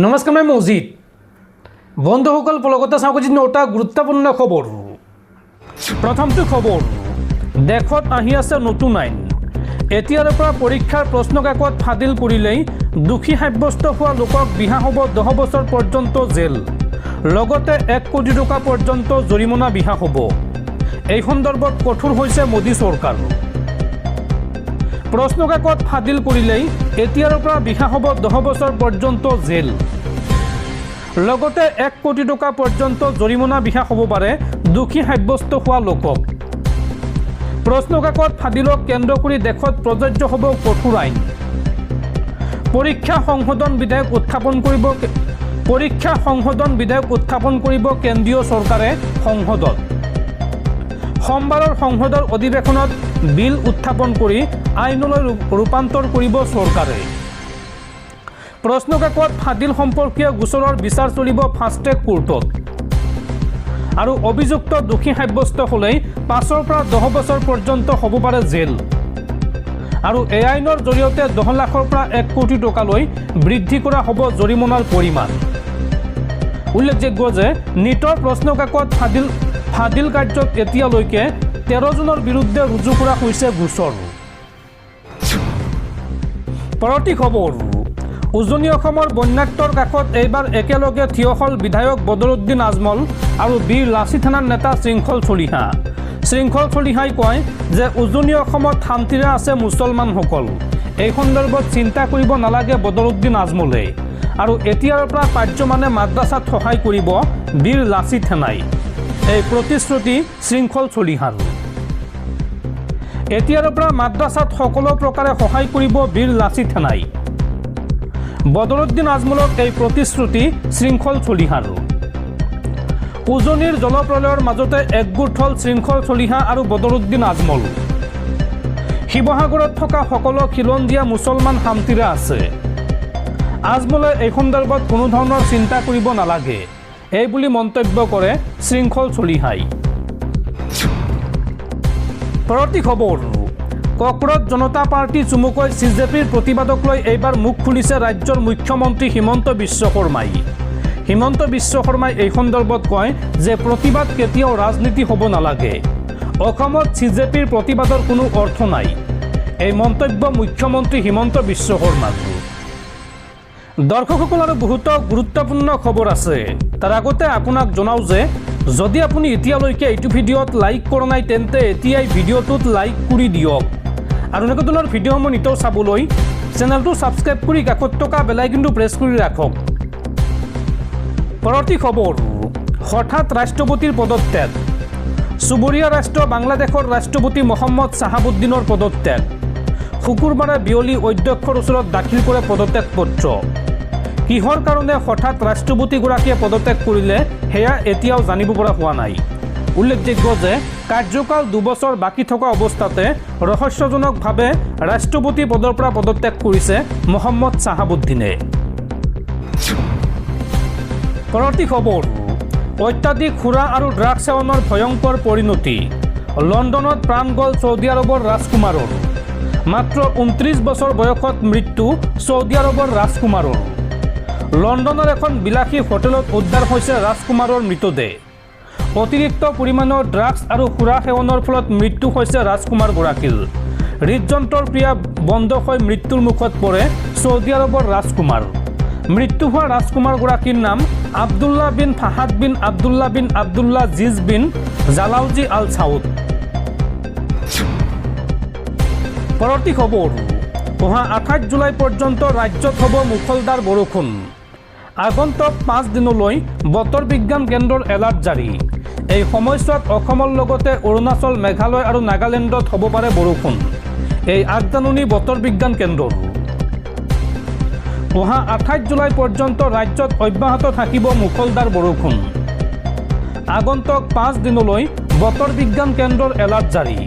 নমস্কাৰ মই মজিদ বন্ধুসকল পলকতে চাওঁ আজি 9টা গুৰুত্বপূৰ্ণ খবৰ। প্ৰথমটো খবৰ, দেশত আহি আছে নতুন আইন। এতিয়াৰ পৰা পৰীক্ষাৰ প্ৰশ্নকাকত ফাদিল কৰিলেই দোষী সাব্যস্ত হোৱা লোকক বিহা হ'ব 10 বছৰ পৰ্যন্ত জেল, লগতে 1 কোটি টকা পৰ্যন্ত জৰিমনা বিহা হ'ব। এই সন্দৰ্ভত কঠোৰ হৈছে মোদী চৰকাৰ। প্ৰশ্নকাকত ফাদিল কৰিলেই এতিয়াৰ পৰা বিহা হ'ব 10 বছৰ পৰ্যন্ত জেল, লগতে 1 কোটি টকা পৰ্যন্ত জৰিমনা বিহা হ'ব পাৰে দোষী সাব্যস্ত হোৱা লোকক। প্ৰশ্নকাকত ফাদিলক কেন্দ্ৰ কৰি দেশত প্ৰযোজ্য হ'ব কঠোৰ আইন। পৰীক্ষা সংশোধন বিধেয়ক উত্থাপন কৰিব কেন্দ্ৰীয় চৰকাৰে সংসদত। সোমবাৰৰ সংসদৰ অধিৱেশনত বিল উত্থাপন কৰি আইনলৈ ৰূপান্তৰ কৰিব চৰকাৰে। প্ৰশ্নকাকত ফাদিল সম্পৰ্কীয় গোচৰৰ বিচাৰ চলিব ফাষ্ট ট্ৰেক কোৰ্টত, আৰু অভিযুক্ত দোষী সাব্যস্ত হ'লেই 5 পৰা 10 বছৰ পৰ্যন্ত হ'ব পাৰে জেল, আৰু এই আইনৰ জৰিয়তে 10 লাখৰ পৰা 1 কোটি টকালৈ বৃদ্ধি কৰা হ'ব জৰিমনাৰ পৰিমাণ। উল্লেখযোগ্য যে নিটৰ প্ৰশ্নকাকত ফাদিল কাৰ্যত এতিয়ালৈকে 13 জনৰ বিৰুদ্ধে ৰুজু কৰা হৈছে গোচৰ। পৰৱৰ্তী খবৰ, উজনি অসমৰ বন্যাক্তৰ কাষত এইবাৰ একেলগে থিয় হ'ল বিধায়ক বদৰুদ্দিন আজমল আৰু বীৰ লাচি থানাৰ নেতা শৃংখল চলিহা। শৃংখল চলিহাই কয় যে উজনি অসমত শান্তিৰে আছে মুছলমানসকল। এই সন্দৰ্ভত চিন্তা কৰিব নালাগে বদৰুদ্দিন আজমলে, আৰু এতিয়াৰ পৰা পাৰ্যমানে মাদ্ৰাছাত সহায় কৰিব বীৰ লাচি থানাই। এই প্ৰতিশ্ৰুতি শৃংখল চলিহাৰ। এতিয়াৰ পৰা মাদ্ৰাছাত সকলো প্ৰকাৰে সহায় কৰিব বীৰ লাচি থানাই। বদৰুদ্দিন আজমলক এই প্ৰতিশ্ৰুতি শৃংখল চলিহাৰ। উজনিৰ জলপ্ৰলয়ৰ মাজতে একগোট হ'ল শৃংখল চলিহা আৰু বদৰুদ্দিন আজমল। শিৱসাগৰত থকা সকলো খিলঞ্জীয়া মুছলমান শান্তিৰে আছে। আজমলে এই সন্দৰ্ভত কোনো ধৰণৰ চিন্তা কৰিব নালাগে, এই বুলি মন্তব্য কৰে শৃংখল চলিহাই। পৰৱৰ্তী খবৰ, কক্সত জনতা পাৰ্টি চুমুকৈ CJPৰ প্ৰতিবাদক লৈ এইবাৰ মুখ খুলিছে ৰাজ্যৰ মুখ্যমন্ত্ৰী হিমন্ত বিশ্ব শৰ্মাই। হিমন্ত বিশ্ব শৰ্মাই এই সন্দৰ্ভত কয় যে প্ৰতিবাদ কেতিয়াও ৰাজনীতি হ'ব নালাগে। অসমত CJPৰ প্ৰতিবাদৰ কোনো অৰ্থ নাই। এই মন্তব্য মুখ্যমন্ত্ৰী হিমন্ত বিশ্ব শৰ্মাৰ। দৰ্শকসকল, আৰু বহুতো গুৰুত্বপূৰ্ণ খবৰ আছে। তাৰ আগতে আপোনাক জনাওঁ যে যদি আপুনি এতিয়ালৈকে এইটো ভিডিঅ'ত লাইক কৰা নাই তেন্তে এতিয়াই ভিডিঅ'টোত লাইক কৰি দিয়ক, আৰু এনেকুৱা ধৰণৰ ভিডিঅ'সমূহ নিতৌ চাবলৈ চেনেলটো ছাবস্ক্ৰাইব কৰি কাষত থকা বেল আইকনটো প্ৰেছ কৰি ৰাখক। পৰৱৰ্তী খবৰ, হঠাৎ ৰাষ্ট্ৰপতিৰ পদত্যাগ। চুবুৰীয়া ৰাষ্ট্ৰ বাংলাদেশৰ ৰাষ্ট্ৰপতি মহম্মদ শ্বাহাবুদ্দিনৰ পদত্যাগ। শুকুৰবাৰে বিয়লি অধ্যক্ষৰ ওচৰত দাখিল কৰে পদত্যাগ পত্ৰ। কিহৰ কাৰণে হঠাৎ ৰাষ্ট্ৰপতিগৰাকীয়ে পদত্যাগ কৰিলে সেয়া এতিয়াও জানিব পৰা হোৱা নাই। উল্লেখযোগ্য যে কাৰ্যকাল 2 বছৰ বাকী থকা অৱস্থাতে ৰহস্যজনকভাৱে ৰাষ্ট্ৰপতি পদৰ পৰা পদত্যাগ কৰিছে মহম্মদ শ্বাহাবুদ্দিনে। পৰৱৰ্তী খবৰ, অত্যাধিক সুৰা আৰু ড্ৰাগছ সেৱনৰ ভয়ংকৰ পৰিণতি। লণ্ডনত প্ৰাণ গ'ল ছৌদি আৰবৰ ৰাজকুমাৰৰ। মাত্ৰ 29 বছৰ বয়সত মৃত্যু ছৌদি আৰবৰ ৰাজকুমাৰৰ। লণ্ডনৰ এখন বিলাসী হোটেলত উদ্ধাৰ হৈছে ৰাজকুমাৰৰ মৃতদেহ। অতিৰিক্ত পৰিমাণৰ ড্ৰাগছ আৰু সুৰা সেৱনৰ ফলত মৃত্যু হৈছে ৰাজকুমাৰগৰাকীৰ। হৃদযন্ত্ৰৰ ক্ৰিয়া বন্ধ হৈ মৃত্যুৰ মুখত পৰে ছৌদি আৰবৰ ৰাজকুমাৰ। মৃত্যু হোৱা ৰাজকুমাৰগৰাকীৰ নাম Abdullah bin Fahad bin Abdullah bin Abdullah জিজ বিন জালাউজি আল ছাউদ। পৰৱৰ্তী খবৰ, অহা 28 জুলাই পৰ্যন্ত ৰাজ্যত হ'ব মুষলধাৰ বৰষুণ। আগন্তুক 5 দিনলৈ বতৰ বিজ্ঞান কেন্দ্ৰৰ এলাৰ্ট জাৰি। এই সময়ছোৱাত অসমৰ লগতে অৰুণাচল, মেঘালয় আৰু নাগালেণ্ডত হ'ব পাৰে বৰষুণ। এই আগজাননী বতৰ বিজ্ঞান কেন্দ্ৰৰ। অহা 28 জুলাই পৰ্যন্ত ৰাজ্যত অব্যাহত থাকিব মুষলধাৰ বৰষুণ। আগন্তুক 5 দিনলৈ বতৰ বিজ্ঞান কেন্দ্ৰৰ এলাৰ্ট জাৰি।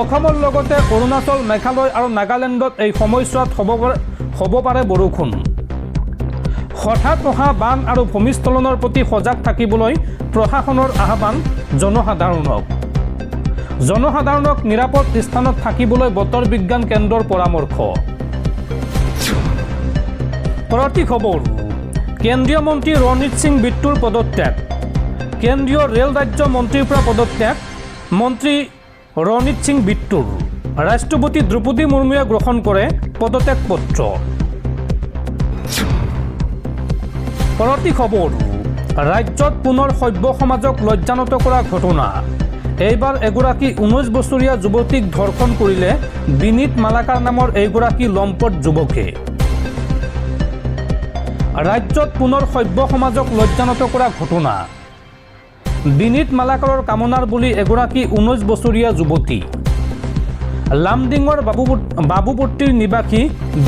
অসমৰ লগতে অৰুণাচল, মেঘালয় আৰু নাগালেণ্ডত এই সময়ছোৱাত হ'ব পাৰে বৰষুণ। হঠাৎ অহা বান আৰু ভূমিস্খলনৰ প্ৰতি সজাগ থাকিবলৈ প্ৰশাসনৰ আহ্বান জনসাধাৰণক নিৰাপদ স্থানত থাকিবলৈ বতৰ বিজ্ঞান কেন্দ্ৰৰ পৰামৰ্শ। পৰৱৰ্তী খবৰ, কেন্দ্ৰীয় মন্ত্ৰী ৰণজিৎ সিং বিট্টুৰ পদত্যাগ। কেন্দ্ৰীয় ৰেল ৰাজ্য মন্ত্ৰীৰ পৰা পদত্যাগ মন্ত্ৰী ৰণজিৎ সিং বিট্টুৰ। ৰাষ্ট্ৰপতি দ্ৰৌপদী মুৰ্মুৱে গ্ৰহণ কৰে পদত্যাগ পত্ৰ। পৰৱৰ্তী খবৰ, ৰাজ্যত পুনৰ সভ্য সমাজক লজ্জানত কৰা ঘটনা। এইবাৰ এগৰাকী 19 বছৰীয়া যুৱতীক ধৰ্ষণ কৰিলে বিনীত মালাকাৰ নামৰ এইগৰাকী লম্পট যুৱকে। ৰাজ্যত পুনৰ সভ্য সমাজক লজ্জানত কৰা ঘটনা। বিনীত মালাকাৰৰ কামনাৰ বুলি এগৰাকী 19 বছৰীয়া যুৱতী। লামডিঙৰ বাবুপট্টিৰ নিবাসী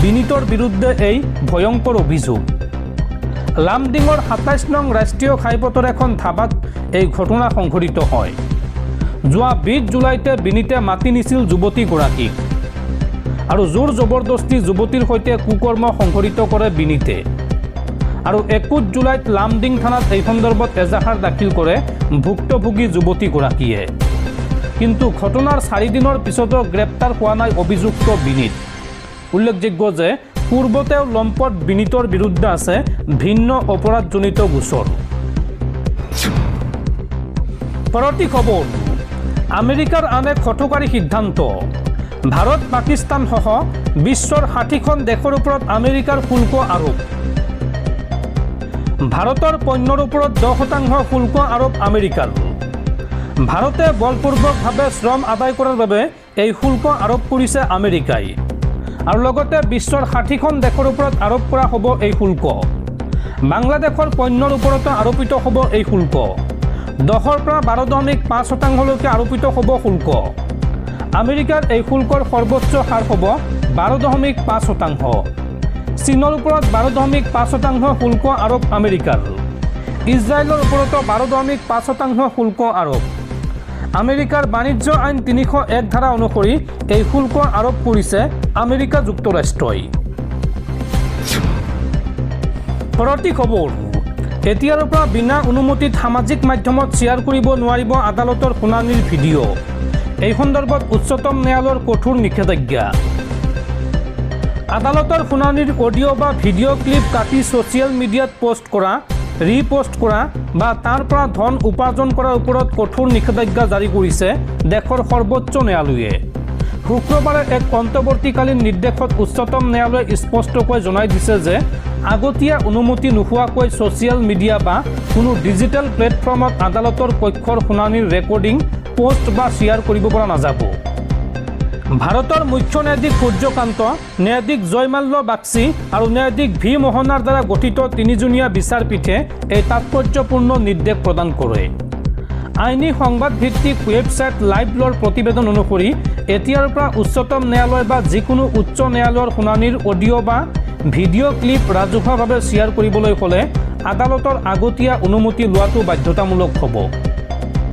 বিনীতৰ বিৰুদ্ধে এই ভয়ংকৰ অভিযোগ। লামডিঙৰ 27 নং ৰাষ্ট্ৰীয় ঘাইপথৰ এখন ধাবাত এই ঘটনা সংঘটিত হয়। যোৱা 20 জুলাইতে বিনীতে মাতি নিছিল যুৱতীগৰাকীক আৰু জোৰ জবৰদস্তি যুৱতীৰ সৈতে কুকৰ্ম সংঘটিত কৰে বিনীতে। আৰু 21 জুলাইত লামডিং থানাত এই সন্দৰ্ভত এজাহাৰ দাখিল কৰে ভুক্তভোগী যুৱতীগৰাকীয়ে। কিন্তু ঘটনাৰ 4 দিনৰ পিছতো গ্ৰেপ্তাৰ হোৱা নাই অভিযুক্ত বিনীত। উল্লেখযোগ্য যে পূৰ্বতেও লম্পট বিনীতৰ বিৰুদ্ধে আছে ভিন্ন অপৰাধজনিত গোচৰ। পৰৱৰ্তী খবৰ, আমেৰিকাৰ আন এক হঠকাৰী সিদ্ধান্ত। ভাৰত পাকিস্তানসহ বিশ্বৰ 60খন দেশৰ ওপৰত আমেৰিকাৰ শুল্ক আৰোপ। ভাৰতৰ পণ্যৰ ওপৰত 10% শুল্ক আৰোপ আমেৰিকাৰ। ভাৰতে বলপূৰ্বকভাৱে শ্ৰম আদায় কৰাৰ বাবে এই শুল্ক আৰোপ কৰিছে আমেৰিকাই। আৰু লগতে বিশ্বৰ 60খন দেশৰ ওপৰত আৰোপ কৰা হ'ব এই শুল্ক। বাংলাদেশৰ পণ্যৰ ওপৰতো আৰোপিত হ'ব এই শুল্ক। 10ৰ পৰা 12.5%লৈকে আৰোপিত হ'ব শুল্ক। আমেৰিকাৰ এই শুল্কৰ সৰ্বোচ্চ হাৰ হ'ব 12.5%। চীনৰ ওপৰত 12.5% শুল্ক আৰোপ আমেৰিকাৰ। ইজৰাইলৰ ওপৰতো 12.5% শুল্ক আৰোপ। আমেৰিকাৰ বাণিজ্য আইন 301 ধাৰা অনুসৰি এই শুল্ক আৰোপ কৰিছে আমেৰিকা যুক্তৰাষ্ট্ৰই। পৰৱৰ্তী খবৰ, এতিয়াৰ পৰা বিনা অনুমতিত সামাজিক মাধ্যমত শ্বেয়াৰ কৰিব নোৱাৰিব আদালতৰ শুনানিৰ ভিডিঅ'। এই সন্দৰ্ভত উচ্চতম ন্যায়ালয়ৰ কঠোৰ নিষেধাজ্ঞা। আদালতৰ শুনানিৰ অডিঅ' বা ভিডিঅ' ক্লিপ কাটি ছ'চিয়েল মিডিয়াত পোষ্ট কৰা, ৰিপোষ্ট কৰা বা তাৰ পৰা ধন উপাৰ্জন কৰাৰ ওপৰত কঠোৰ নিষেধাজ্ঞা জাৰি কৰিছে দেশৰ সৰ্বোচ্চ ন্যায়ালয়ে। শুক্ৰবাৰে এক অন্তৱৰ্তীকালীন নিৰ্দেশত উচ্চতম ন্যায়ালয়ে স্পষ্টকৈ জনাই দিছে যে আগতীয়া অনুমতি নোহোৱাকৈ ছ'চিয়েল মিডিয়া বা কোনো ডিজিটেল প্লেটফৰ্মত আদালতৰ পক্ষৰ শুনানিৰ ৰেকৰ্ডিং, পোষ্ট বা শ্বেয়াৰ কৰিব পৰা নাযাব। ভাৰতৰ মুখ্য ন্যায়াধীশ সূৰ্যকান্ত, ন্যায়াধীশ জয়মাল্য বাগচি আৰু ন্যায়াধীশ ভি মোহনাৰ দ্বাৰা গঠিত 3জনীয়া বিচাৰপীঠে এই তাৎপৰ্যপূৰ্ণ নিৰ্দেশ প্ৰদান কৰে। আইনী সংবাদ ভিত্তিক ৱেবছাইট লাইভ ল'ৰ প্ৰতিবেদন অনুসৰি এতিয়াৰ পৰা উচ্চতম ন্যায়ালয় বা যিকোনো উচ্চ ন্যায়ালয়ৰ শুনানিৰ অডিঅ' বা ভিডিঅ' ক্লিপ ৰাজহুৱাভাৱে শ্বেয়াৰ কৰিবলৈ হ'লে আদালতৰ আগতীয়া অনুমতি লোৱাটো বাধ্যতামূলক হ'ব।